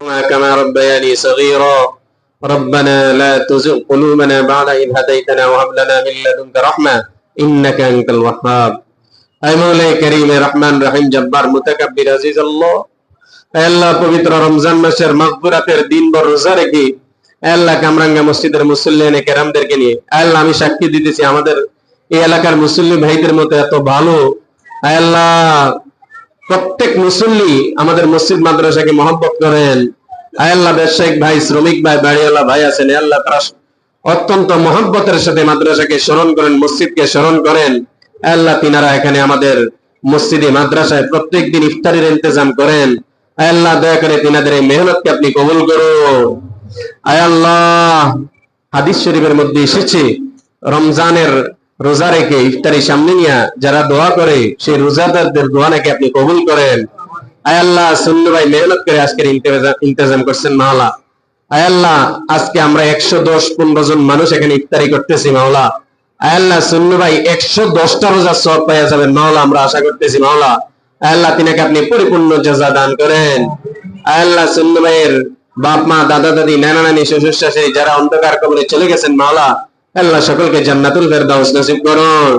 كما ربياني صغيرا ربنا لا تزغ قلوبنا بعد إذ هديتنا وهب لنا من لدنك رحمة إنك أنت الوهاب أي مولاي كريم رحمن رحيم جبار متكبر عزيز الله আল্লাহ পবিত্র রমজান মাসের মাগফিরাতের দিনভর রোজা রেখে আল্লাহ কামরাঙ্গা মসজিদের মুসল্লিয়ানে কেরামদেরকে নিয়ে আল্লাহ আমি সাক্ষী দিতেছি আমাদের এই এলাকার মুসল্লি ভাইদের মতো এত ভালো আল্লাহ প্রত্যেক মুসল্লি আমাদের মসজিদ মাদ্রাসাকে মহব্বত করেন। আল্লাহ ব্যবসায়িক ভাই, শ্রমিক ভাই, বাড়িওয়ালা ভাই আছেন, আল্লাহ তারা অত্যন্ত মহব্বতের সাথে মাদ্রাসাকে স্মরণ করেন, মসজিদকে স্মরণ করেন। আল্লাহ তিনারা এখানে আমাদের মসজিদে মাদ্রাসায় প্রত্যেক দিন ইফতারের ইন্তজাম করেন। আল্লাহ দয়া করে তিনাদের এই মেহনতকে আপনি কবুল করুন। আয় আল্লাহ, হাদিস শরীফের মধ্যে এসেছে রমজানের রোজা রেখে ইফতারি সামনে নিয়ে যারা দোয়া করে সেই রোজাদারদের দোয়া নাকি আপনি কবুল করেন। আয় আল্লাহ, সুন্নু ভাই মেহনত করে আজকের ইন্তজাম করছেন মাওলা। আয় আল্লাহ, আজকে আমরা 110-15 জন মানুষ এখানে ইফতারি করতেছি মাওলা। আয় আল্লাহ, সুন্নু ভাই 110টা রোজার সওয়াব পাওয়া যাবেন মাওলা, আমরা আশা করতেছি মাওলা। আয় আল্লাহ, তিনাকে আপনি পরিপূর্ণ জাযা দান করেন। আয় আল্লাহ, সুন্নু ভাইয়ের বাপ মা, দাদা দাদি, নানা নানি, শ্বশুর শাশুড়ি যারা অন্ধকার কবরে চলে গেছেন মাওলা, আল্লাহ সকলকে জান্নাতুল ফেরদাউস নসিব করুন।